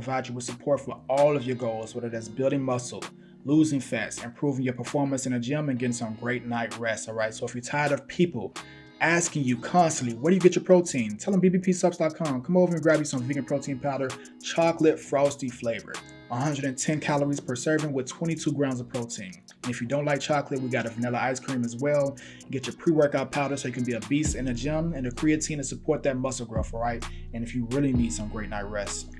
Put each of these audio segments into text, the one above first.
provide you with support for all of your goals, whether that's building muscle, losing fats, improving your performance in the gym, and getting some great night rest. All right. So if you're tired of people asking you constantly, where do you get your protein? Tell them bbpsubs.com. Come over and grab you some vegan protein powder, chocolate frosty flavor. 110 calories per serving with 22 grams of protein. And if you don't like chocolate, we got a vanilla ice cream as well. You get your pre-workout powder so you can be a beast in the gym, and the creatine to support that muscle growth, all right? And if you really need some great night rest,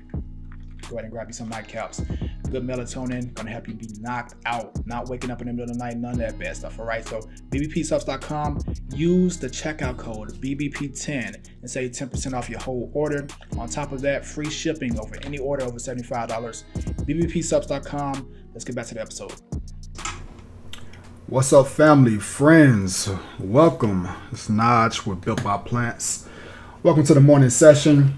go ahead and grab you some nightcaps. Good melatonin, gonna help you be knocked out, not waking up in the middle of the night, none of that bad stuff, all right? So bbpsubs.com, use the checkout code BBP10 and save 10% off your whole order. On top of that, free shipping over any order over $75. bbpsubs.com. Let's get back to the episode. What's up, family, friends? Welcome. It's Naj with Built by Plants. Welcome to the morning session.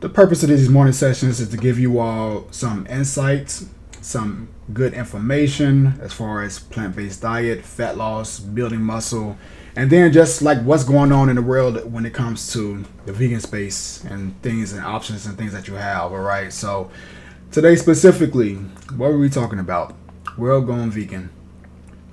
The purpose of these morning sessions is to give you all some insights, some good information as far as plant-based diet, fat loss, building muscle, and then just like what's going on in the world when it comes to the vegan space and things and options and things that you have, all right? So today specifically, what are we talking about? World going vegan.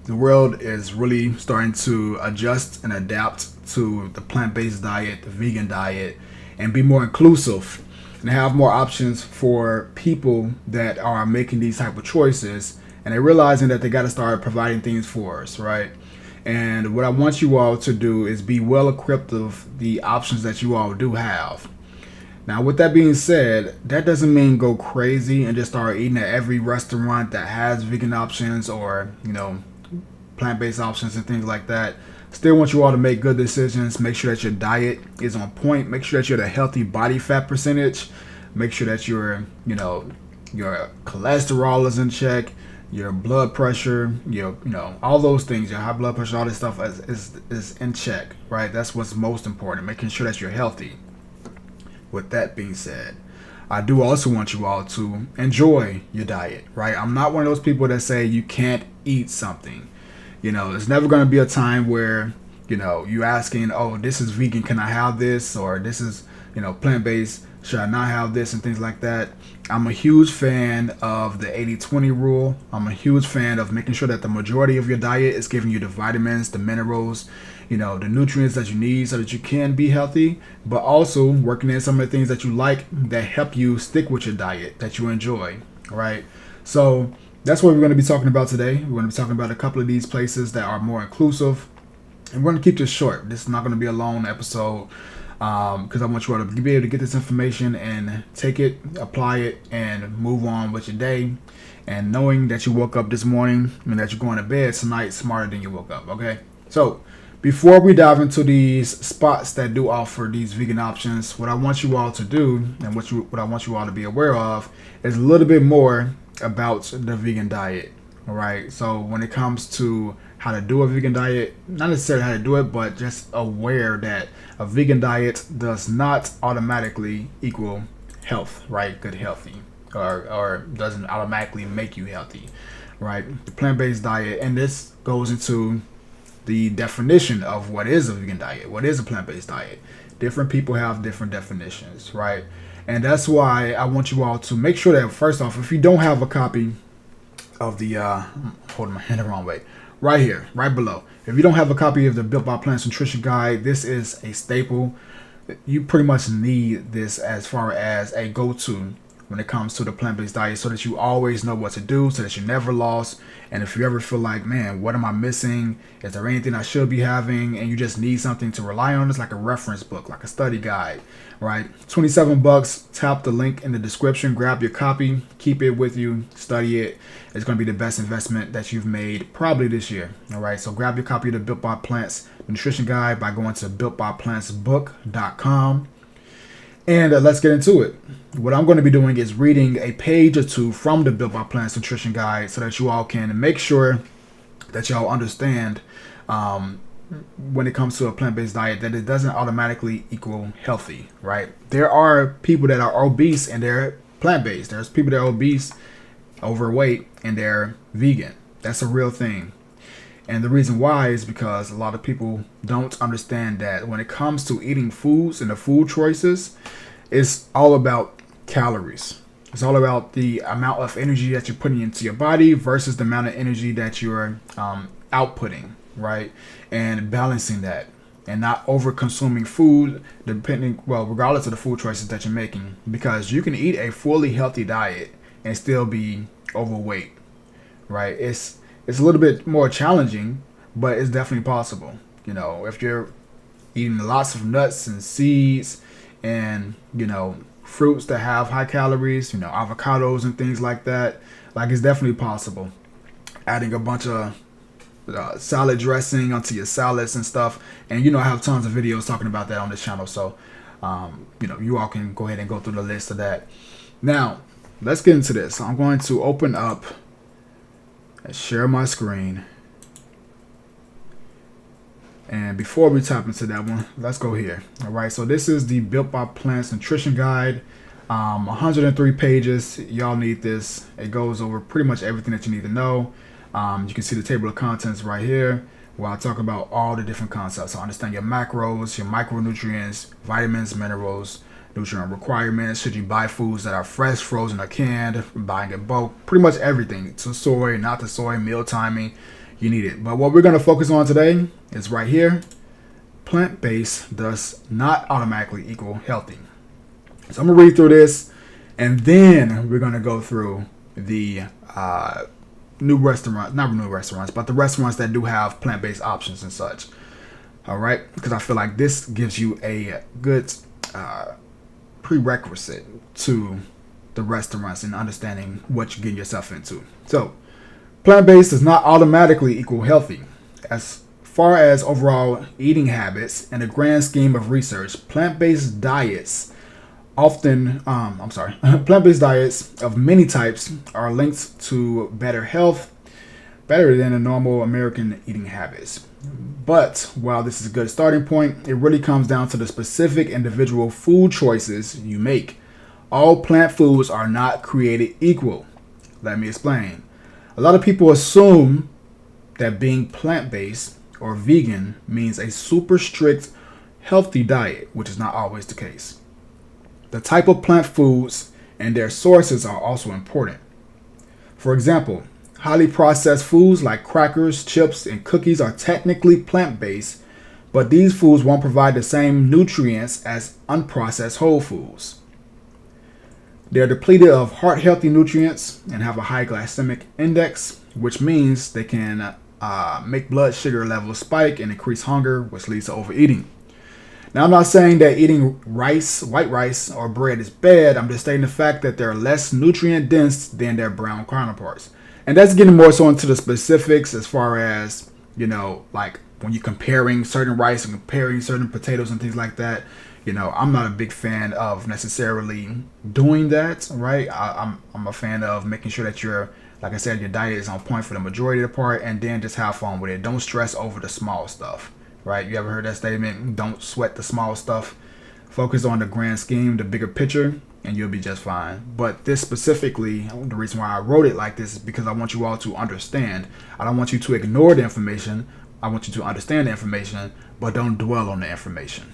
The world is really starting to adjust and adapt to the plant-based diet, the vegan diet, and be more inclusive and have more options for people that are making these type of choices, and they're realizing that they got to start providing things for us, right? And what I want you all to do is be well equipped of the options that you all do have. Now, with that being said, that doesn't mean go crazy and just start eating at every restaurant that has vegan options or, plant-based options and things like that. Still want you all to make good decisions. Make sure that your diet is on point. Make sure that you're at a healthy body fat percentage. Make sure that your cholesterol is in check, your blood pressure, all those things, your high blood pressure, all this stuff is in check, right? That's what's most important, making sure that you're healthy. With that being said, I do also want you all to enjoy your diet, right? I'm not one of those people that say you can't eat something. There's never going to be a time where, you asking, oh, this is vegan, can I have this? Or this is, plant-based, should I not have this? And things like that. I'm a huge fan of the 80-20 rule. I'm a huge fan of making sure that the majority of your diet is giving you the vitamins, the minerals, the nutrients that you need so that you can be healthy, but also working in some of the things that you like that help you stick with your diet that you enjoy, right? So that's what we're going to be talking about today. We're going to be talking about a couple of these places that are more inclusive. And we're going to keep this short. This is not going to be a long episode because I want you all to be able to get this information and take it, apply it, and move on with your day. And knowing that you woke up this morning and that you're going to bed tonight smarter than you woke up, okay? So before we dive into these spots that do offer these vegan options, what I want you all to do and what I want you all to be aware of is a little bit more about the vegan diet. All right, so when it comes to how to do a vegan diet, not necessarily how to do it, but just aware that a vegan diet does not automatically equal health, right? Good healthy, or doesn't automatically make you healthy, right? The plant-based diet, and this goes into the definition of what is a vegan diet, what is a plant-based diet. Different people have different definitions, right? And that's why I want you all to make sure that, first off, if you don't have a copy of the, I'm holding my hand the wrong way, right here, right below. If you don't have a copy of the Built by Plants Nutrition Guide, this is a staple. You pretty much need this as far as a go-to when it comes to the plant-based diet so that you always know what to do, so that you're never lost. And if you ever feel like, man, what am I missing? Is there anything I should be having? And you just need something to rely on, it's like a reference book, like a study guide, right? $27. Tap the link in the description, grab your copy, keep it with you, study it. It's going to be the best investment that you've made probably this year, all right? So grab your copy of the Built by Plants Nutrition Guide by going to builtbyplantsbook.com. And let's get into it. What I'm going to be doing is reading a page or two from the Built by Plants Nutrition Guide so that you all can make sure that y'all understand when it comes to a plant-based diet that it doesn't automatically equal healthy, right? There are people that are obese and they're plant-based. There's people that are obese, overweight, and they're vegan. That's a real thing. And the reason why is because a lot of people don't understand that when it comes to eating foods and the food choices, it's all about calories. It's all about the amount of energy that you're putting into your body versus the amount of energy that you're outputting, right? And balancing that and not over consuming food regardless of the food choices that you're making, because you can eat a fully healthy diet and still be overweight, right? It's a little bit more challenging, but it's definitely possible. If you're eating lots of nuts and seeds and, fruits that have high calories, avocados and things like that, like, it's definitely possible. Adding a bunch of salad dressing onto your salads and stuff. And, I have tons of videos talking about that on this channel. So, you all can go ahead and go through the list of that. Now, let's get into this. I'm going to open up and share my screen. And before we tap into that one, let's go here. All right, so this is the Built by Plants Nutrition Guide. 103 pages. Y'all need this. It goes over pretty much everything that you need to know. You can see the table of contents right here, where I talk about all the different concepts. So understand your macros, your micronutrients, vitamins, minerals, nutrient requirements. Should you buy foods that are fresh, frozen, or canned? Buying in bulk. Pretty much everything. To soy, not to soy, meal timing. You need it. But what we're going to focus on today is right here. Plant-based does not automatically equal healthy. So I'm going to read through this, and then we're going to go through the not new restaurants, but the restaurants that do have plant-based options and such. All right, because I feel like this gives you a good prerequisite to the restaurants and understanding what you're getting yourself into. So, plant-based does not automatically equal healthy. As far as overall eating habits and the grand scheme of research, plant-based diets plant-based diets of many types are linked to better health, better than the normal American eating habits. But while this is a good starting point, it really comes down to the specific individual food choices you make. All plant foods are not created equal. Let me explain. A lot of people assume that being plant-based or vegan means a super strict, healthy diet, which is not always the case. The type of plant foods and their sources are also important. For example, highly processed foods like crackers, chips, and cookies are technically plant-based, but these foods won't provide the same nutrients as unprocessed whole foods. They're depleted of heart-healthy nutrients and have a high glycemic index, which means they can make blood sugar levels spike and increase hunger, which leads to overeating. Now, I'm not saying that eating rice, white rice, or bread is bad. I'm just stating the fact that they're less nutrient dense than their brown counterparts. And that's getting more so into the specifics as far as, like when you're comparing certain rice and comparing certain potatoes and things like that. I'm not a big fan of necessarily doing that, right? I'm a fan of making sure that like I said, your diet is on point for the majority of the part, and then just have fun with it. Don't stress over the small stuff. Right? You ever heard that statement? Don't sweat the small stuff. Focus on the grand scheme, the bigger picture, and you'll be just fine. But this specifically, the reason why I wrote it like this is because I want you all to understand. I don't want you to ignore the information. I want you to understand the information, but don't dwell on the information.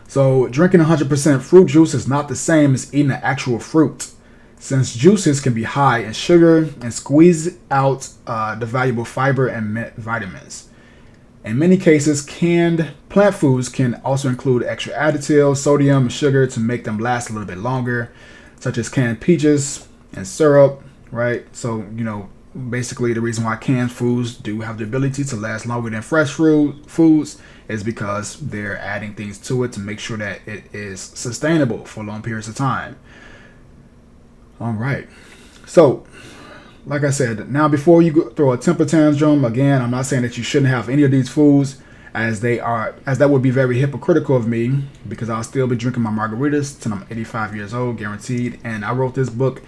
So, drinking 100% fruit juice is not the same as eating an actual fruit, since juices can be high in sugar and squeeze out the valuable fiber and vitamins. In many cases, canned plant foods can also include extra additives, sodium, and sugar to make them last a little bit longer, such as canned peaches and syrup, right? So, basically the reason why canned foods do have the ability to last longer than fresh foods is because they're adding things to it to make sure that it is sustainable for long periods of time. All right. So, like I said, now before you throw a temper tantrum, again, I'm not saying that you shouldn't have any of these foods, as that would be very hypocritical of me, because I'll still be drinking my margaritas till I'm 85 years old, guaranteed. And I wrote this book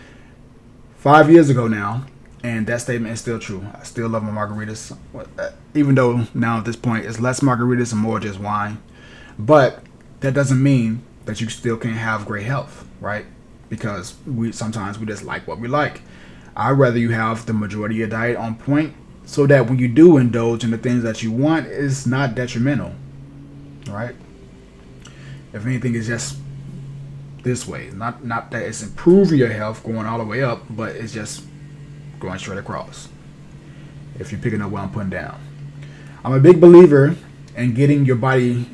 5 years ago now, and that statement is still true. I still love my margaritas, even though now at this point it's less margaritas and more just wine. But that doesn't mean that you still can't have great health, right? Because sometimes we just like what we like. I'd rather you have the majority of your diet on point, so that when you do indulge in the things that you want, it's not detrimental, right? If anything, it's just this way. Not that it's improving your health, going all the way up, but it's just going straight across. If you're picking up what I'm putting down. I'm a big believer in getting your body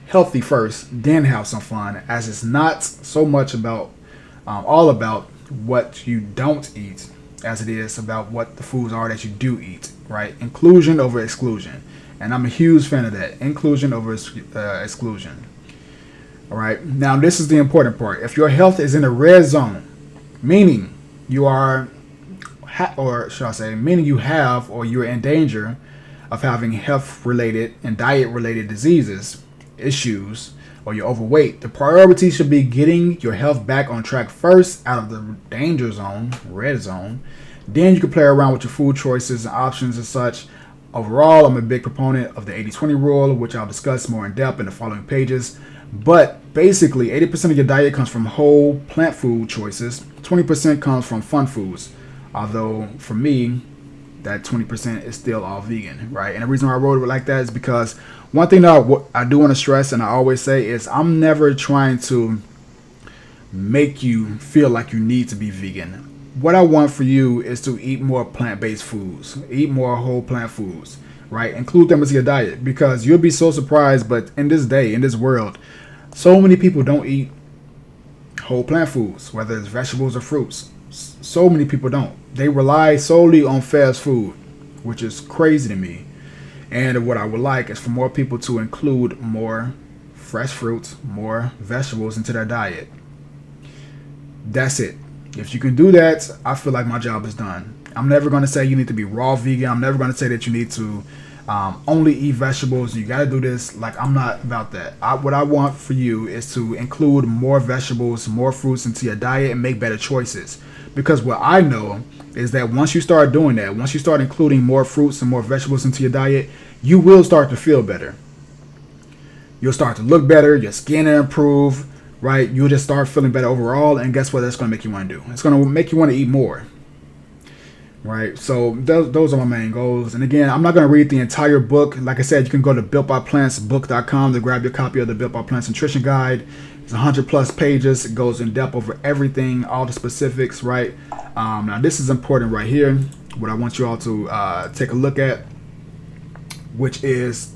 healthy first, then have some fun, as it's not so much about all about what you don't eat as it is about what the foods are that you do eat, right? Inclusion over exclusion. And I'm a huge fan of that. Inclusion over exclusion. All right. Now, this is the important part. If your health is in the red zone, meaning you are, or should I say, meaning you have or you're in danger of having health-related and diet-related diseases, issues, or you're overweight, the priority should be getting your health back on track first out of the danger zone, red zone. Then you can play around with your food choices and options and such. Overall, I'm a big proponent of the 80-20 rule, which I'll discuss more in depth in the following pages. But basically, 80% of your diet comes from whole plant food choices. 20% comes from fun foods. Although, for me, that 20% is still all vegan, right? And the reason why I wrote it like that is because one thing that I do want to stress, and I always say, is I'm never trying to make you feel like you need to be vegan. What I want for you is to eat more plant-based foods, eat more whole plant foods, right? Include them into your diet, because you'll be so surprised, but in this day, in this world, so many people don't eat whole plant foods, whether it's vegetables or fruits. So many people don't. They rely solely on fast food, which is crazy to me. And what I would like is for more people to include more fresh fruits, more vegetables into their diet. That's it. If you can do that, I feel like my job is done. I'm never going to say you need to be raw vegan. I'm never going to say that you need to only eat vegetables. You got to do this. Like, I'm not about that. What I want for you is to include more vegetables, more fruits into your diet and make better choices. Because what I know is that once you start doing that, once you start including more fruits and more vegetables into your diet, you will start to feel better. You'll start to look better. Your skin will improve, right? You'll just start feeling better overall. And guess what? That's going to make you want to do. It's going to make you want to eat more, right? So those are my main goals. And again, I'm not going to read the entire book. Like I said, you can go to builtbyplantsbook.com to grab your copy of the Built by Plants Nutrition Guide. It's 100 plus pages. It goes in depth over everything, all the specifics, right? Now, this is important right here. What I want you all to take a look at, which is,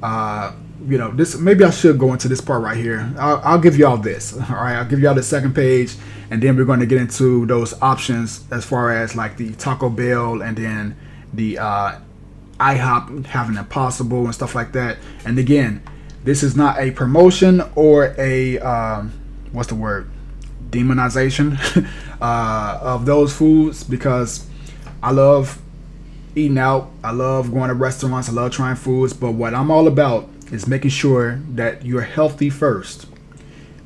this. Maybe I should go into this part right here. I'll give you all this. All right, I'll give you all the second page, and then we're going to get into those options as far as like the Taco Bell and then the iHop having Impossible and stuff like that. And again, this is not a promotion or a demonization of those foods, because I love eating out. I love going to restaurants. I love trying foods. But what I'm all about is making sure that you're healthy first,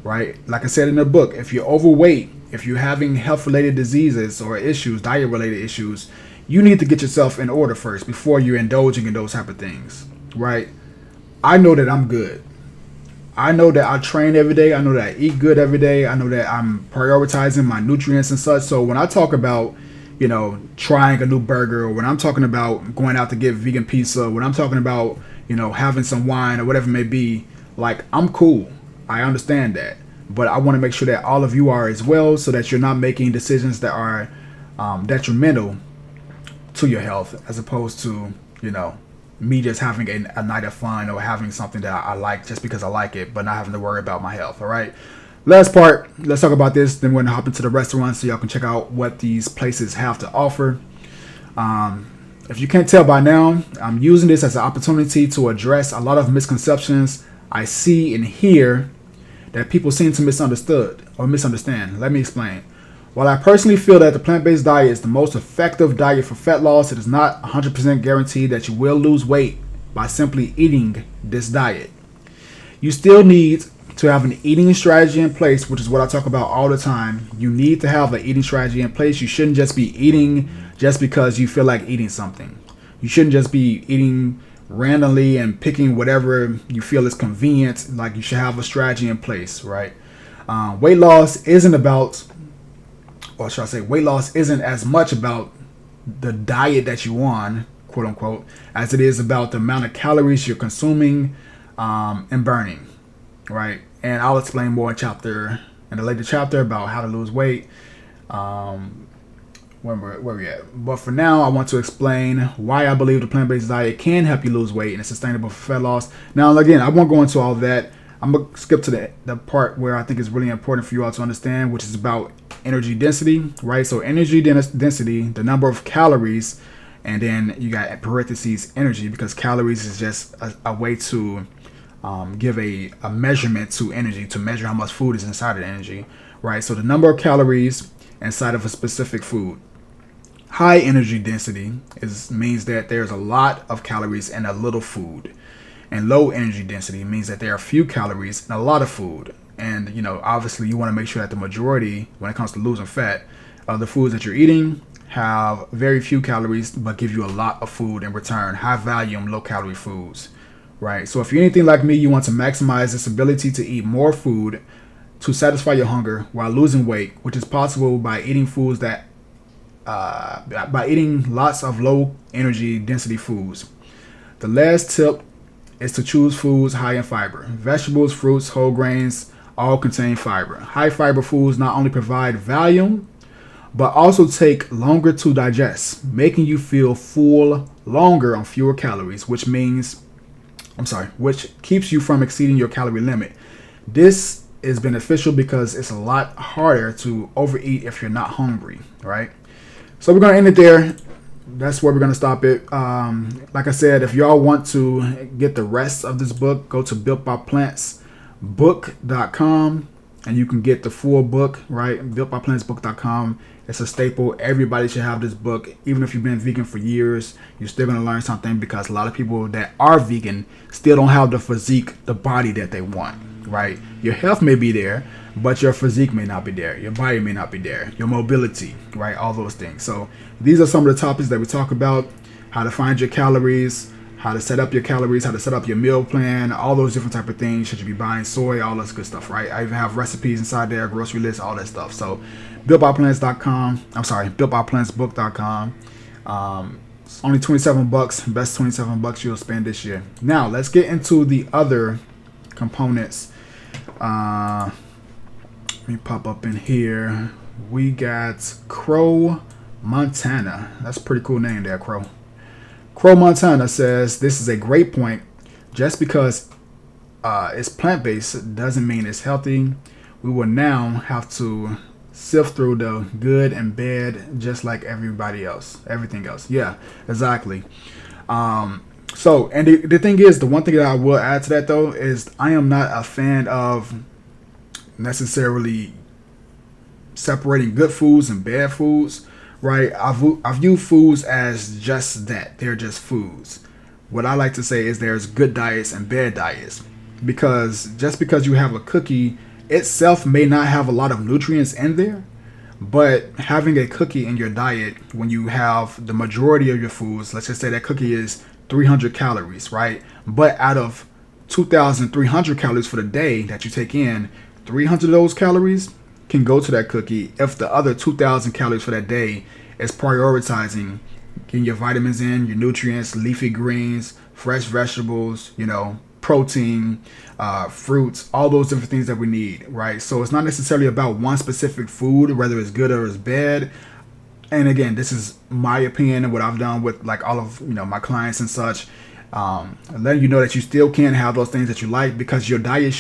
right? Like I said in the book, if you're overweight, if you're having health-related diseases or issues, diet-related issues, you need to get yourself in order first before you're indulging in those type of things, right? I know that I'm good. I know that I train every day. I know that I eat good every day. I know that I'm prioritizing my nutrients and such. So when I talk about, trying a new burger, or when I'm talking about going out to get vegan pizza, when I'm talking about, having some wine or whatever it may be, like, I'm cool. I understand that. But I want to make sure that all of you are as well, so that you're not making decisions that are detrimental to your health, as opposed to, me just having a night of fun or having something that I like just because I like it, but not having to worry about my health. All right. Last part, let's talk about this. Then we're going to hop into the restaurant so y'all can check out what these places have to offer. If you can't tell by now, I'm using this as an opportunity to address a lot of misconceptions I see and hear that people seem to misunderstand. Let me explain. While I personally feel that the plant-based diet is the most effective diet for fat loss, it is not 100% guaranteed that you will lose weight by simply eating this diet. You still need to have an eating strategy in place, which is what I talk about all the time. You need to have an eating strategy in place. You shouldn't just be eating just because you feel like eating something. You shouldn't just be eating randomly and picking whatever you feel is convenient. Like, you should have a strategy in place, right? Weight loss isn't about, or should I say, weight loss isn't as much about the diet that you on, quote unquote, as it is about the amount of calories you're consuming and burning, right? And I'll explain more in chapter in the later chapter about how to lose weight. Where we at? But for now, I want to explain why I believe the plant-based diet can help you lose weight and is sustainable for fat loss. Now, again, I won't go into all that. I'm gonna skip to the part where I think is really important for you all to understand, which is about energy density, right? So energy density, the number of calories, and then you got parentheses energy, because calories is just a way to give a measurement to energy, to measure how much food is inside of the energy, right? So the number of calories inside of a specific food. High energy density means that there's a lot of calories in a little food. And low energy density means that there are few calories in a lot of food. And, obviously you want to make sure that the majority, when it comes to losing fat, of the foods that you're eating have very few calories, but give you a lot of food in return. High volume, low calorie foods, right? So if you're anything like me, you want to maximize this ability to eat more food to satisfy your hunger while losing weight, which is possible by eating foods that by eating lots of low energy density foods. The last tip is to choose foods high in fiber. Vegetables, fruits, whole grains all contain fiber. High fiber foods not only provide volume, but also take longer to digest, making you feel full longer on fewer calories, which keeps you from exceeding your calorie limit. This is beneficial because it's a lot harder to overeat if you're not hungry, right? So we're going to end it there. That's where we're going to stop it. Like I said, if y'all want to get the rest of this book, go to builtbyplantsbook.com and you can get the full book, right? builtbyplantsbook.com. It's a staple. Everybody should have this book. Even if you've been vegan for years, you're still going to learn something, because a lot of people that are vegan still don't have the physique, the body that they want, right? Your health may be there, but your physique may not be there. Your body may not be there. Your mobility, right? All those things. So these are some of the topics that we talk about: how to find your calories, how to set up your calories, how to set up your meal plan, all those different type of things. Should you be buying soy, all this good stuff, right? I even have recipes inside there, grocery lists, all that stuff. So builtbyplantsbook.com. It's only $27, best $27 you'll spend this year. Now let's get into the other components. Let me pop up in here. We got Crow Montana. That's a pretty cool name there, Crow. Crow Montana says, this is a great point. Just because it's plant-based doesn't mean it's healthy. We will now have to sift through the good and bad just like everybody else. Everything else. Yeah, exactly. So, and the thing is, the one thing that I will add to that, though, is I am not a fan of necessarily separating good foods and bad foods, right? I view foods as just that. They're just foods. What I like to say is there's good diets and bad diets, because just because you have a cookie itself may not have a lot of nutrients in there, but having a cookie in your diet when you have the majority of your foods, let's just say that cookie is 300 calories, right? But out of 2,300 calories for the day that you take in, 300 of those calories can go to that cookie if the other 2,000 calories for that day is prioritizing getting your vitamins in, your nutrients, leafy greens, fresh vegetables, protein, fruits, all those different things that we need, right? So it's not necessarily about one specific food, whether it's good or it's bad. And again, this is my opinion and what I've done with like all of my clients and such. Letting you know that you still can have those things that you like, because your diet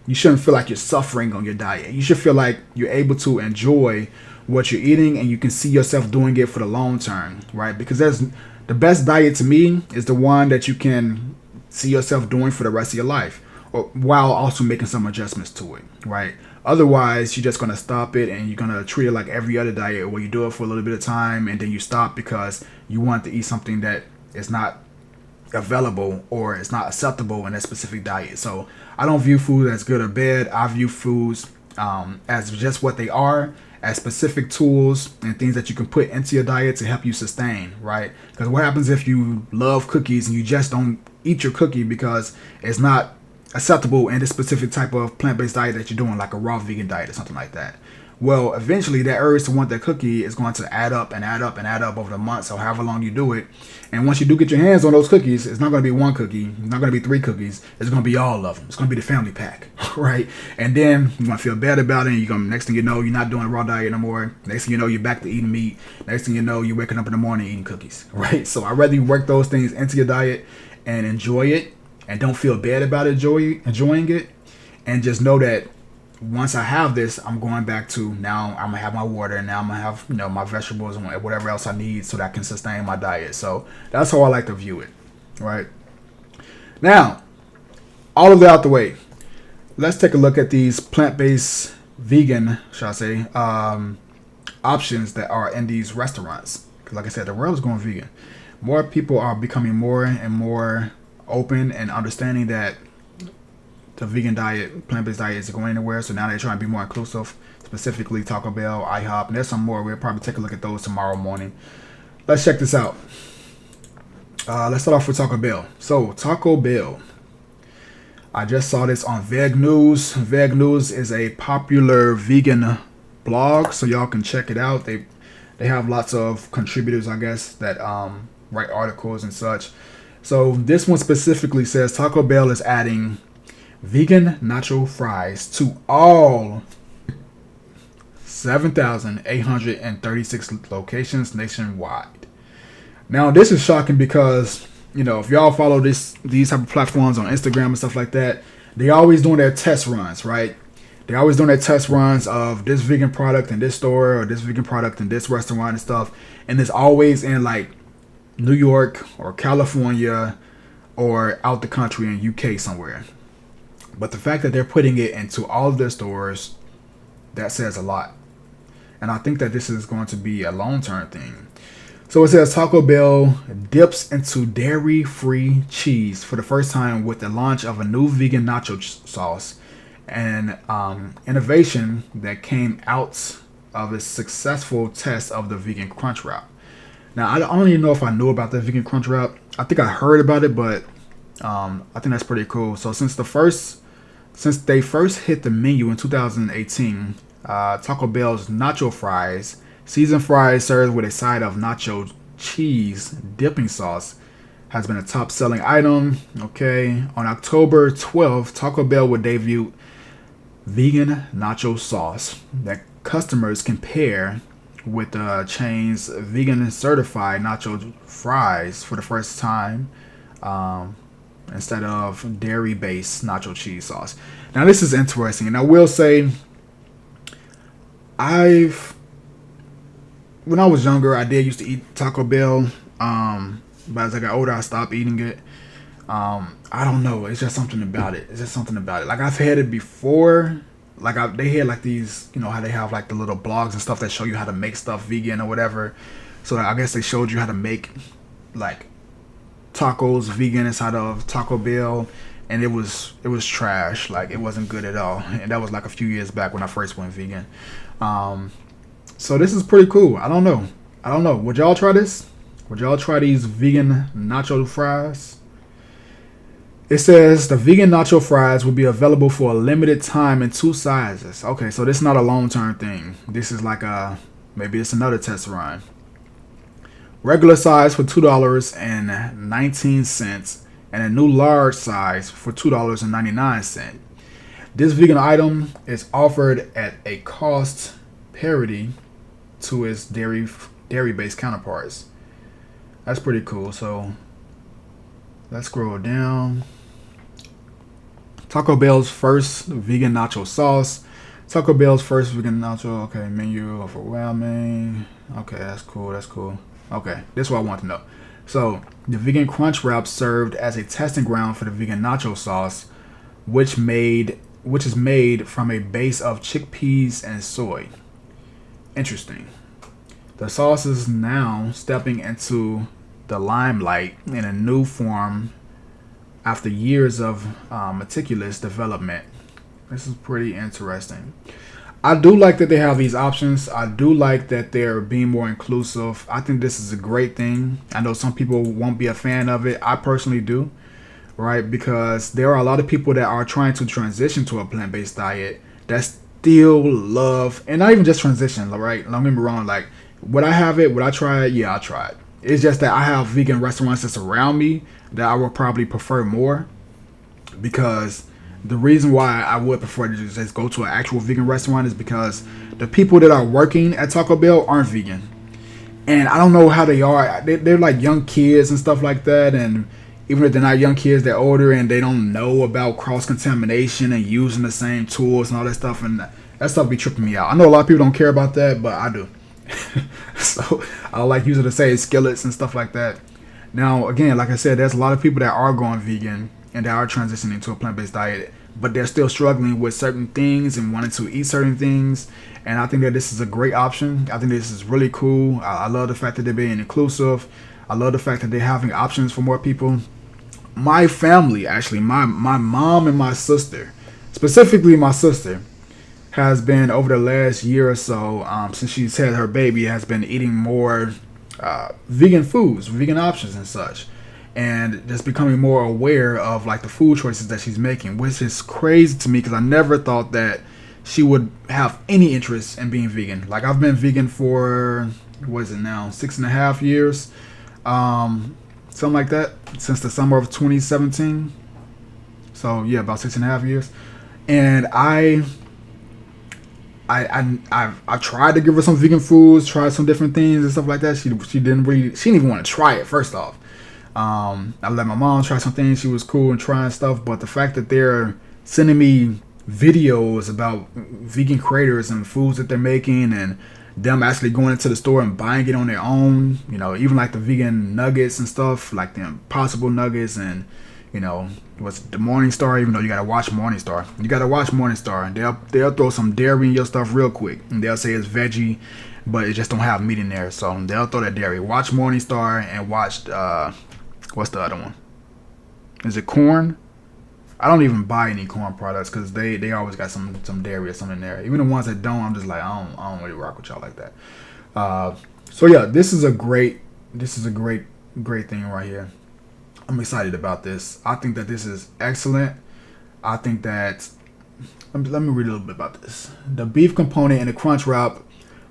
you shouldn't feel like you're suffering on your diet. You should feel like you're able to enjoy what you're eating and you can see yourself doing it for the long term, right? Because the best diet to me is the one that you can see yourself doing for the rest of your life, or while also making some adjustments to it, right? Otherwise, you're just going to stop it and you're going to treat it like every other diet, where you do it for a little bit of time and then you stop because you want to eat something that is not available or it's not acceptable in that specific diet. So I don't view food as good or bad. I view foods as just what they are, as specific tools and things that you can put into your diet to help you sustain, right? Because what happens if you love cookies and you just don't eat your cookie because it's not acceptable in this specific type of plant-based diet that you're doing, like a raw vegan diet or something like that? Well, eventually that urge to want that cookie is going to add up and add up and add up over the months, or however long you do it. And once you do get your hands on those cookies, it's not going to be one cookie. It's not going to be 3 cookies. It's going to be all of them. It's going to be the family pack, right? And then you're going to feel bad about it. And you're going to, next thing you know, you're not doing a raw diet no more. Next thing you know, you're back to eating meat. Next thing you know, you're waking up in the morning eating cookies, right? So I'd rather you work those things into your diet and enjoy it, and don't feel bad about enjoying it, and just know that once I have this, I'm going back to, now I'm gonna have my water, and now I'm gonna have, my vegetables and whatever else I need so that I can sustain my diet. So that's how I like to view it, right? Now, all of that out the way, let's take a look at these plant-based vegan, shall I say, options that are in these restaurants. Because like I said, the world is going vegan. More people are becoming more and more open and understanding that the vegan diet, plant-based diet isn't going anywhere. So now they're trying to be more inclusive, specifically Taco Bell, iHop, and there's some more. We'll probably take a look at those tomorrow morning. Let's check this out. Let's start off with Taco Bell. So Taco Bell, I just saw this on Veg News. Veg News is a popular vegan blog, so y'all can check it out. They have lots of contributors, I guess, that write articles and such. So this one specifically says Taco Bell is adding vegan nacho fries to all 7,836 locations nationwide. Now this is shocking because, if y'all follow these type of platforms on Instagram and stuff like that, they always doing their test runs, right? They always doing their test runs of this vegan product in this store, or this vegan product in this restaurant and stuff, and it's always in like New York or California or out the country in UK somewhere. But the fact that they're putting it into all of their stores, that says a lot. And I think that this is going to be a long-term thing. So it says Taco Bell dips into dairy-free cheese for the first time with the launch of a new vegan nacho sauce, and innovation that came out of a successful test of the vegan crunch wrap. Now, I don't even know if I knew about the vegan crunch wrap. I think I heard about it, but I think that's pretty cool. So since they first hit the menu in 2018, Taco Bell's nacho fries, seasoned fries served with a side of nacho cheese dipping sauce, has been a top-selling item. Okay, on October 12th, Taco Bell will debut vegan nacho sauce that customers can pair with the chain's vegan certified nacho fries for the first time, instead of dairy-based nacho cheese sauce. Now this is interesting, and I will say, when I was younger, I did used to eat Taco Bell, but as I got older, I stopped eating it. I don't know, it's just something about it. Like, I've had it before. Like, they had like these, how they have like the little blogs and stuff that show you how to make stuff vegan or whatever. So I guess they showed you how to make like tacos vegan inside of Taco Bell, and it was trash. Like, it wasn't good at all. And that was like a few years back when I first went vegan. So this is pretty cool. I don't know. Would y'all try this? Would y'all try these vegan nacho fries? It says the vegan nacho fries will be available for a limited time in 2 sizes. Okay, so this is not a long-term thing. This is like maybe it's another test run. Regular size for $2.19, and a new large size for $2.99. This vegan item is offered at a cost parity to its dairy-based counterparts. That's pretty cool. So let's scroll down. Taco Bell's first vegan nacho sauce. Taco Bell's first vegan nacho. Okay, menu overwhelming. Okay, that's cool. Okay, this is what I want to know. So the vegan crunch wrap served as a testing ground for the vegan nacho sauce, which is made from a base of chickpeas and soy. Interesting. The sauce is now stepping into the limelight in a new form after years of meticulous development. This is pretty interesting. I do like that they have these options. I do like that they're being more inclusive. I think this is a great thing. I know some people won't be a fan of it. I personally do, right? Because there are a lot of people that are trying to transition to a plant-based diet that's still love, and not even just transition, right? Don't get me wrong. Like, would I have it? Would I try it? Yeah, I try it. It's just that I have vegan restaurants that's around me that I would probably prefer more, because the reason why I would prefer to just go to an actual vegan restaurant is because the people that are working at Taco Bell aren't vegan. And I don't know how they are. They're like young kids and stuff like that. And even if they're not young kids, they're older and they don't know about cross contamination and using the same tools and all that stuff. And that stuff be tripping me out. I know a lot of people don't care about that, but I do. So I like using the same skillets and stuff like that. Now, again, like I said, there's a lot of people that are going vegan and they are transitioning to a plant-based diet, but they're still struggling with certain things and wanting to eat certain things. And I think that this is a great option. I think this is really cool. I love the fact that they're being inclusive. I love the fact that they're having options for more people. My family, actually, my mom and my sister, specifically my sister, has been over the last year or so, since she's had her baby, has been eating more vegan foods, vegan options and such, and just becoming more aware of like the food choices that she's making, which is crazy to me because I never thought that she would have any interest in being vegan. Like, I've been vegan for, what is it now, 6.5 years, something like that, since the summer of 2017. So yeah, about 6.5 years. And I tried to give her some vegan foods, tried some different things and stuff like that. She didn't even want to try it. First off, I let my mom try some things. She was cool and trying stuff, but the fact that they're sending me videos about vegan creators and foods that they're making, and them actually going into the store and buying it on their own, even like the vegan nuggets and stuff, like the Impossible nuggets, and what's the Morning Star, even though you gotta watch Morning Star. They'll throw some dairy in your stuff real quick, and they'll say it's veggie, but it just don't have meat in there, so they'll throw that dairy. Watch Morning Star and watch what's the other one? Is it corn? I don't even buy any corn products because they always got some dairy or something in there. Even the ones that don't, I'm just like, I don't really rock with y'all like that. So yeah, this is a great thing right here. I'm excited about this. I think that this is excellent. I think that, let me read a little bit about this. The beef component in the crunch wrap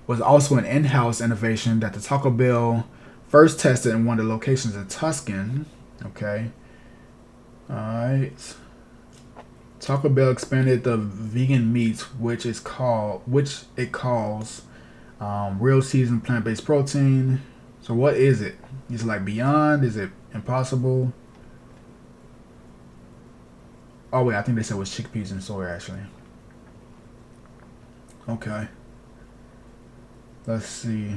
was also an in-house innovation that the Taco Bell first tested in one of the locations in Tuscan. Okay. All right. Taco Bell expanded the vegan meats, which it calls real seasoned plant-based protein. So what is it? Is it like Beyond? Is it Impossible? Oh wait, I think they said it was chickpeas and soy actually. Okay. Let's see.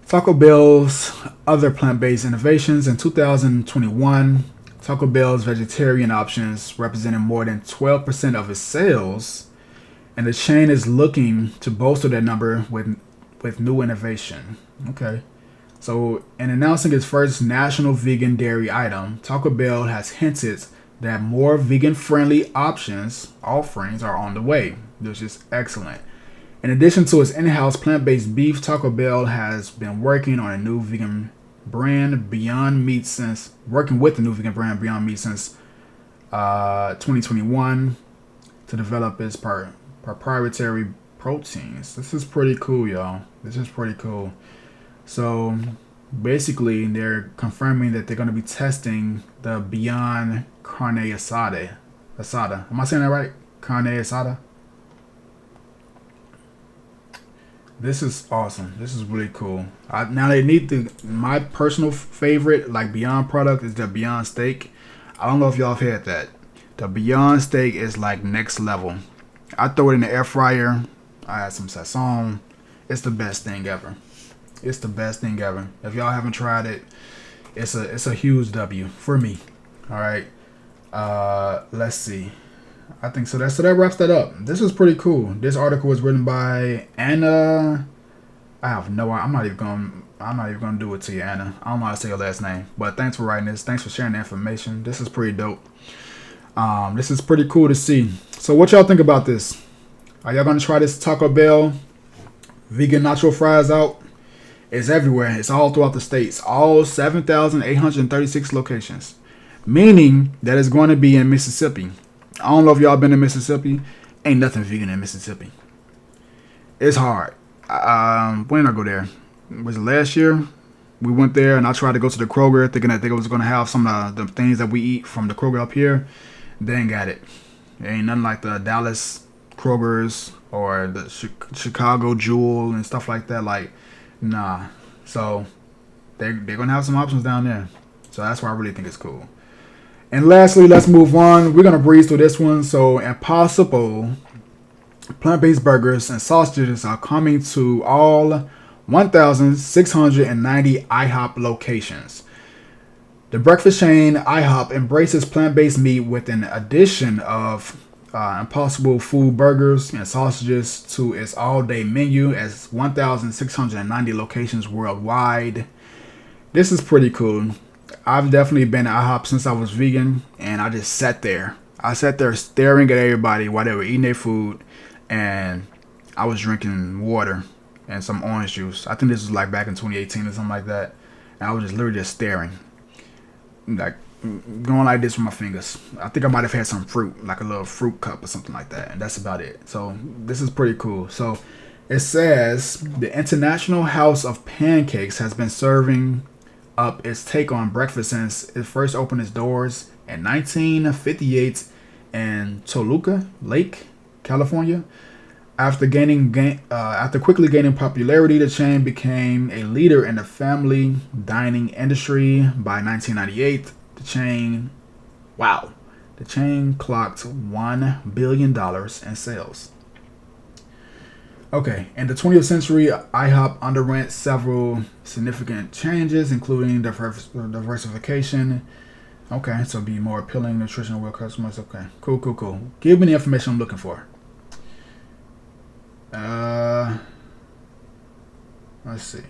Taco Bell's other plant-based innovations in 2021. Taco Bell's vegetarian options represented more than 12% of its sales, and the chain is looking to bolster that number with new innovation. Okay. So, in announcing its first national vegan dairy item, Taco Bell has hinted that more vegan-friendly offerings are on the way, which is excellent. In addition to its in-house plant-based beef, Taco Bell has been working with the new vegan brand Beyond Meat since 2021 to develop its proprietary proteins. This is pretty cool, y'all. This is pretty cool. So basically, they're confirming that they're going to be testing the Beyond Carne Asada. Am I saying that right? Carne Asada. This is awesome. This is really cool. Now they need my personal favorite, like Beyond product, is the Beyond Steak. I don't know if y'all have had that. The Beyond Steak is like next level. I throw it in the air fryer. I add some sazon. It's the best thing ever. It's the best thing ever. If y'all haven't tried it, it's a huge W for me. All right. Let's see. I think so. That wraps that up. This was pretty cool. This article was written by Anna. I have no idea. I'm not even gonna do it to you, Anna. I don't know how to say your last name, but thanks for writing this. Thanks for sharing the information. This is pretty dope. This is pretty cool to see. So what y'all think about this? Are y'all gonna try this Taco Bell vegan nacho fries out? It's everywhere. It's all throughout the states. All 7,836 locations. Meaning that it's going to be in Mississippi. I don't know if y'all been to Mississippi. Ain't nothing vegan in Mississippi. It's hard. When did I go there? Was it last year? We went there and I tried to go to the Kroger thinking that they was going to have some of the things that we eat from the Kroger up here. They ain't got it. It ain't nothing like the Dallas Kroger's or the Chicago Jewel and stuff like that. Like, nah. So they're going to have some options down there. So that's why I really think it's cool. And lastly, let's move on. We're going to breeze through this one. So Impossible plant-based burgers and sausages are coming to all 1,690 iHop locations. The breakfast chain iHop embraces plant-based meat with an addition of Impossible food burgers and sausages to its all-day menu as 1,690 locations worldwide. This is pretty cool. I've definitely been to IHOP since I was vegan, and I just sat there. I sat there staring at everybody while they were eating their food, and I was drinking water and some orange juice. I think this was like back in 2018 or something like that. And I was just literally just staring, like going like this with my fingers. I think I might have had some fruit, like a little fruit cup or something like that, and that's about it. So this is pretty cool. So it says the International House of Pancakes has been serving up its take on breakfast since it first opened its doors in 1958 in Toluca Lake, California. After quickly gaining popularity, the chain became a leader in the family dining industry. By 1998, the chain clocked $1 billion in sales. Okay, in the 20th century, IHOP underwent several significant changes, including diversification. Okay, so be more appealing, nutritional, well customers. Okay, cool. Give me the information I'm looking for. Let's see.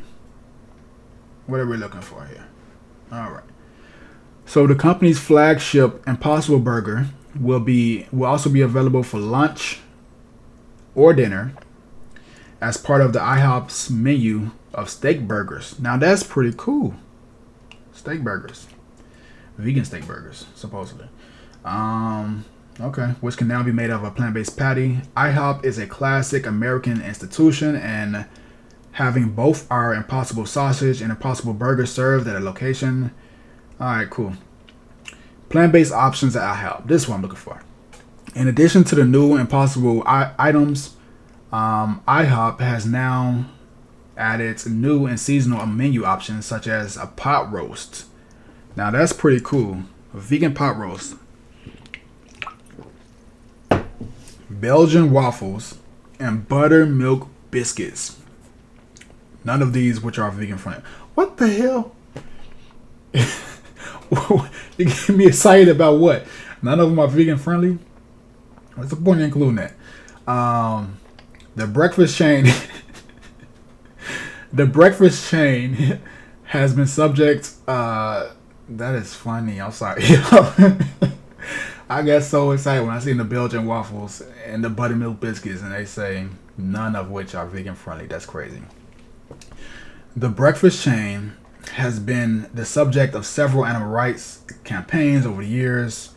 What are we looking for here? All right. So the company's flagship Impossible Burger will also be available for lunch or dinner as part of the IHOP's menu of steak burgers. Now that's pretty cool. Steak burgers. Vegan steak burgers, supposedly. Okay, which can now be made of a plant-based patty. iHop is a classic American institution, and having both our Impossible sausage and Impossible burger served at a location. All right, cool. Plant-based options at iHop. This is what I'm looking for. In addition to the new Impossible items, iHop has now added new and seasonal menu options such as a pot roast. Now that's pretty cool. A vegan pot roast. Belgian waffles, and buttermilk biscuits. None of these which are vegan friendly. What the hell? You get me excited about what? None of them are vegan friendly? What's the point of including that? The breakfast chain the breakfast chain has been subject that is funny. I'm sorry. I got so excited when I seen the Belgian waffles and the buttermilk biscuits, and they say none of which are vegan friendly. That's crazy. The breakfast chain has been the subject of several animal rights campaigns over the years,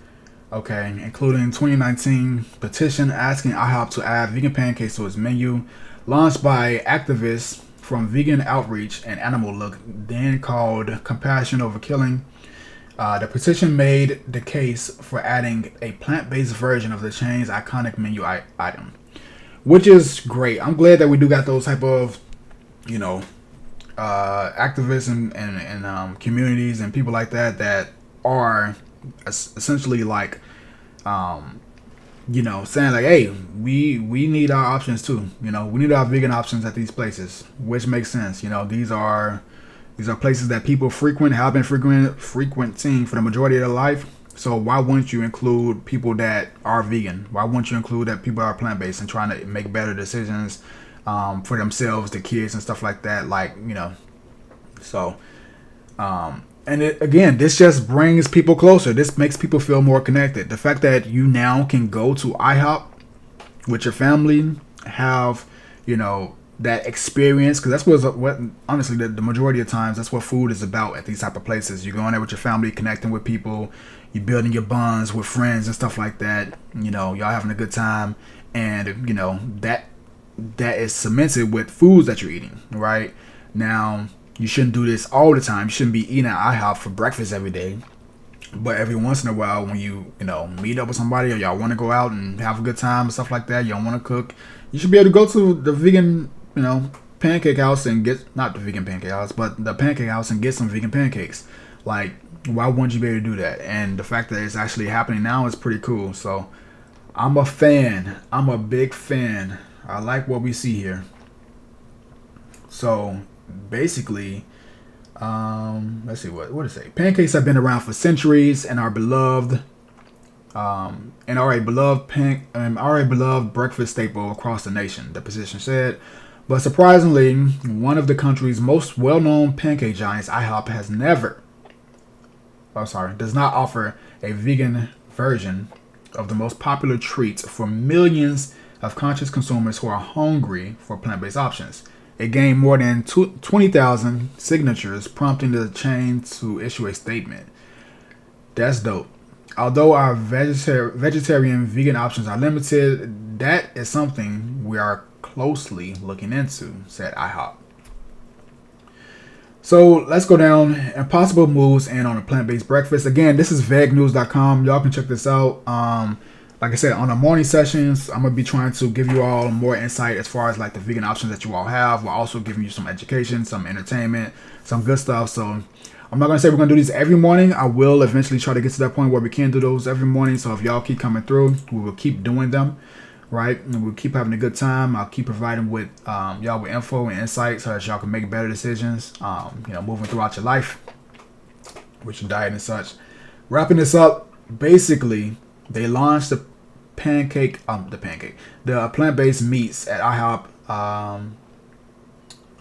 okay, including 2019 petition asking IHOP to add vegan pancakes to its menu, launched by activists from Vegan Outreach and Animal Look, then called Compassion Over Killing. The petition made the case for adding a plant-based version of the chain's iconic menu item, which is great. I'm glad that we do got those type of, activists and communities and people like that are essentially like, saying like, hey, we need our options too. We need our vegan options at these places, which makes sense. These are places that people have been frequenting for the majority of their life. So why wouldn't you include people that are vegan? Why wouldn't you include that people are plant-based and trying to make better decisions for themselves, the kids, and stuff like that? So, and again, this just brings people closer. This makes people feel more connected. The fact that you now can go to IHOP with your family, have, that experience, because that's what honestly the majority of times that's what food is about at these type of places. You're going there with your family, connecting with people, you're building your bonds with friends and stuff like that. Y'all having a good time, and that is cemented with foods that you're eating. Right now, you shouldn't do this all the time. You shouldn't be eating at IHOP for breakfast every day. But every once in a while, when you meet up with somebody, or y'all want to go out and have a good time and stuff like that, you don't want to cook, you should be able to go to the vegan, pancake house and get, not the vegan pancake house, but the pancake house and get some vegan pancakes. Like, why wouldn't you be able to do that? And the fact that it's actually happening now is pretty cool. So I'm a fan. I'm a big fan. I like what we see here. So basically, let's see what it say. Pancakes have been around for centuries and are beloved, and are a beloved breakfast staple across the nation, the position said. But surprisingly, one of the country's most well-known pancake giants, IHOP, does not offer a vegan version of the most popular treats for millions of conscious consumers who are hungry for plant-based options. It gained more than 20,000 signatures, prompting the chain to issue a statement. That's dope. Although our vegetarian vegan options are limited, that is something we are closely looking into, said IHOP. So let's go down. Impossible moves in on a plant-based breakfast. Again, this is vegnews.com. Y'all can check this out. Like I said, on the morning sessions, I'm going to be trying to give you all more insight as far as like the vegan options that you all have. We're also giving you some education, some entertainment, some good stuff. So I'm not going to say we're going to do these every morning. I will eventually try to get to that point where we can do those every morning. So if y'all keep coming through, we will keep doing them, right? And we'll keep having a good time. I'll keep providing with y'all with info and insight so that y'all can make better decisions, moving throughout your life with your diet and such. Wrapping this up, basically, they launched the plant-based meats at IHOP.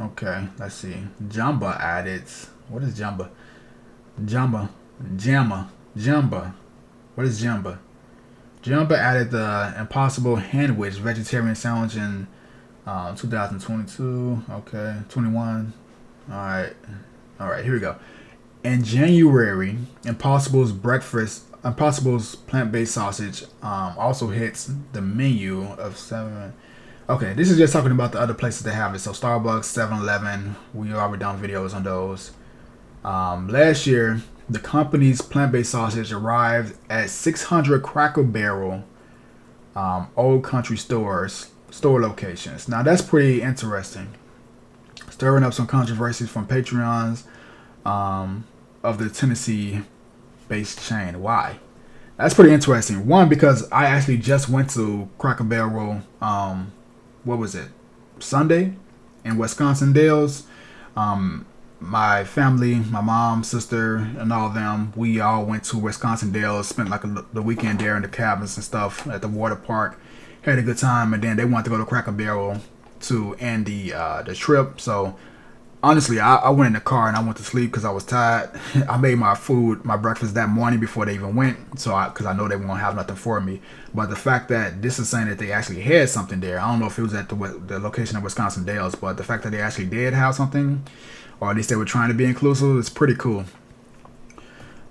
Okay, let's see. Jamba added. What is Jamba? Jamba. What is Jamba? Jamba added the Impossible Handwich vegetarian sandwich in 2022. Okay, 21. All right. Here we go. In January, Impossible's plant-based sausage also hits the menu of 7. Okay, this is just talking about the other places that have it. So Starbucks, 7-Eleven, we already done videos on those. Last year, the company's plant-based sausage arrived at 600 Cracker Barrel Old Country store locations. Now that's pretty interesting. Stirring up some controversies from Patreons of the Tennessee-based chain. Why? That's pretty interesting. One, because I actually just went to Cracker Barrel, what was it, Sunday in Wisconsin Dells. My family, my mom, sister, and all of them, we all went to Wisconsin Dells, spent like the weekend there in the cabins and stuff at the water park, had a good time, and then they wanted to go to Cracker Barrel to end the trip. So honestly, I went in the car and I went to sleep because I was tired. I made my breakfast that morning before they even went, because I know they won't have nothing for me. But the fact that this is saying that they actually had something there, I don't know if it was at the location of Wisconsin Dells, but the fact that they actually did have something, or at least they were trying to be inclusive, is pretty cool.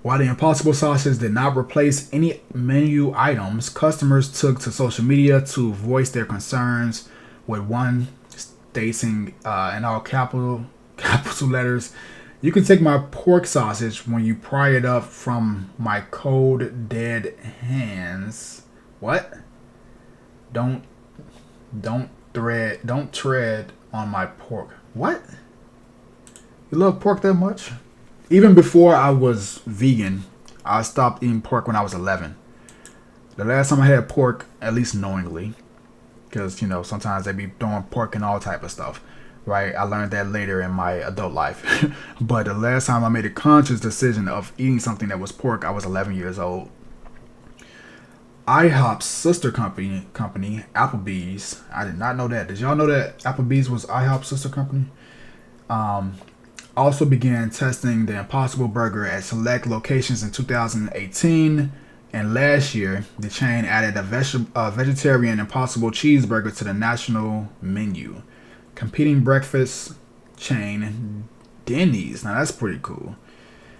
While the Impossible sausage did not replace any menu items, customers took to social media to voice their concerns, with one stating in all capital letters, "You can take my pork sausage when you pry it up from my cold dead hands." What? Don't tread on my pork. What? You love pork that much? Even before I was vegan, I stopped eating pork when I was 11. The last time I had pork, at least knowingly, because sometimes they be throwing pork and all type of stuff. Right, I learned that later in my adult life. But the last time I made a conscious decision of eating something that was pork, I was 11 years old. iHop's sister company, Applebee's. I did not know that. Did y'all know that Applebee's was iHop's sister company? Also began testing the Impossible Burger at select locations in 2018. And last year, the chain added a vegetarian Impossible cheeseburger to the national menu. Competing breakfast chain Denny's. Now that's pretty cool.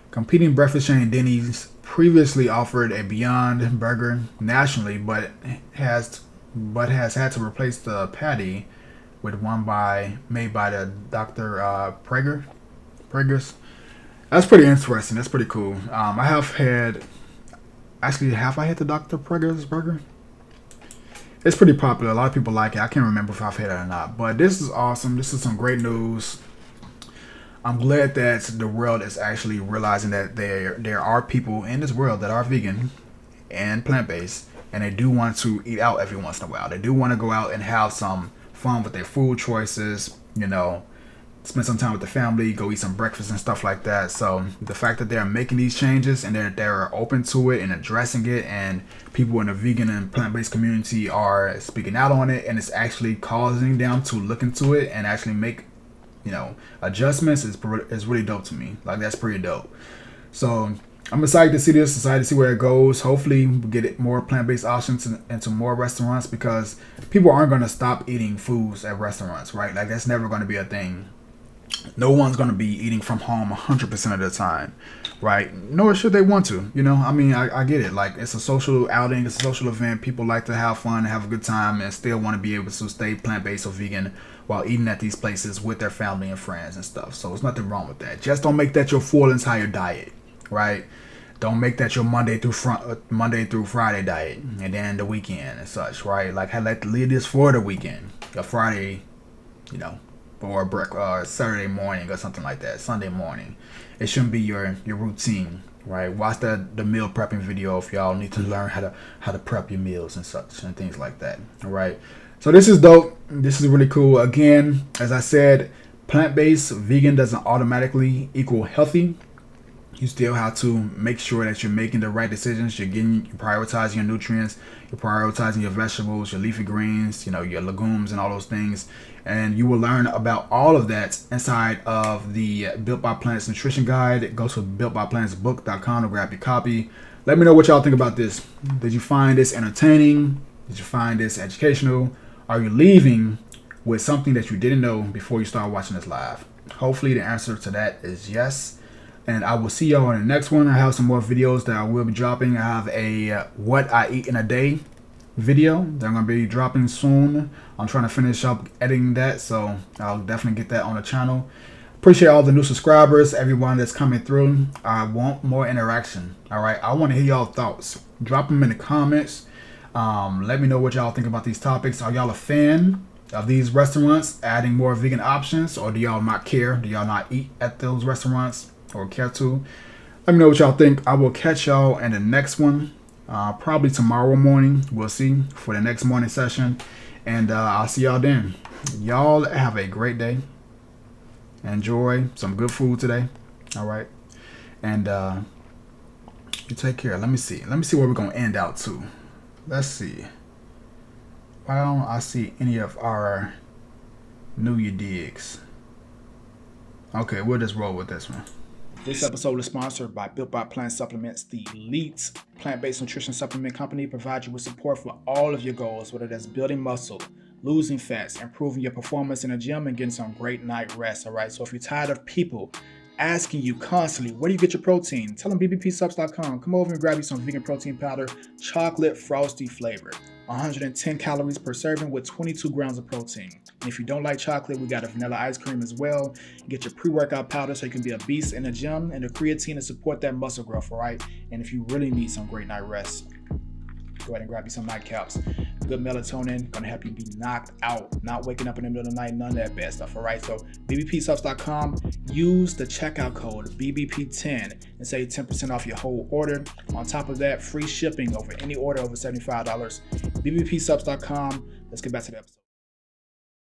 Competing breakfast chain Denny's previously offered a Beyond Burger nationally, but has had to replace the patty with one made by the Dr. Prager's. That's pretty interesting. That's pretty cool. I have had have I had the Dr. Prager's burger? It's pretty popular. A lot of people like it. I can't remember if I've had it or not. But this is awesome. This is some great news. I'm glad that the world is actually realizing that there are people in this world that are vegan and plant-based, and they do want to eat out every once in a while. They do want to go out and have some fun with their food choices, spend some time with the family, go eat some breakfast and stuff like that. So the fact that they're making these changes and they're open to it and addressing it, and people in the vegan and plant-based community are speaking out on it, and it's actually causing them to look into it and actually make adjustments is really dope to me. Like, that's pretty dope. So I'm excited to see this, excited to see where it goes. Hopefully we get it more plant-based options into more restaurants, because people aren't going to stop eating foods at restaurants, right? Like, that's never going to be a thing. No one's going to be eating from home 100% of the time, right? Nor should they want to. I get it. Like, it's a social outing, it's a social event. People like to have fun, have a good time, and still want to be able to stay plant-based or vegan while eating at these places with their family and friends and stuff. So there's nothing wrong with that. Just don't make that your full entire diet, right? Don't make that your Monday through Friday diet, and then the weekend and such, right? Like, I like to leave this for the weekend, a Friday, or Saturday morning or something like that, Sunday morning. It shouldn't be your routine, right? Watch the meal prepping video if y'all need to learn how to prep your meals and such and things like that. All right. So this is dope. This is really cool. Again, as I said, plant-based vegan doesn't automatically equal healthy. You still have to make sure that you're making the right decisions. You're prioritizing your nutrients. You're prioritizing your vegetables, your leafy greens, your legumes and all those things. And you will learn about all of that inside of the Built by Plants Nutrition Guide. Go to builtbyplantsbook.com to grab your copy. Let me know what y'all think about this. Did you find this entertaining? Did you find this educational? Are you leaving with something that you didn't know before you start watching this live? Hopefully the answer to that is yes. And I will see y'all in the next one. I have some more videos that I will be dropping. I have a what I eat in a day video that I'm going to be dropping soon. I'm trying to finish up editing that, so I'll definitely get that on the channel. Appreciate all the new subscribers, everyone that's coming through. I want more interaction. All right, I want to hear y'all thoughts. Drop them in the comments. Let me know what y'all think about these topics. Are y'all a fan of these restaurants adding more vegan options, or do y'all not care? Do y'all not eat at those restaurants or care to? Let me know what y'all think. I will catch y'all in the next one, probably tomorrow morning. We'll see for the next morning session, and I'll see y'all then. Y'all have a great day. Enjoy some good food today. All right, and you take care. Let me see where we're gonna end out to. Let's see. Why don't I see any of our New Year digs? Okay, we'll just roll with this one. This episode is sponsored by Built by Plant Supplements, the elite plant-based nutrition supplement company. Provides you with support for all of your goals, whether that's building muscle, losing fats, improving your performance in the gym, and getting some great night rest. All right. So if you're tired of people asking you constantly, where do you get your protein? Tell them bbpsubs.com. Come over and grab you some vegan protein powder, chocolate frosty flavor. 110 calories per serving with 22 grams of protein. And if you don't like chocolate, we got a vanilla ice cream as well. You get your pre-workout powder so you can be a beast in the gym, and the creatine to support that muscle growth, all right? And if you really need some great night rest, go ahead and grab you some nightcaps. Good melatonin, gonna help you be knocked out, not waking up in the middle of the night, none of that bad stuff, all right? So bbpsubs.com, use the checkout code BBP10 and save 10% off your whole order. On top of that, free shipping over any order over $75. bbpsubs.com. Let's get back to the episode.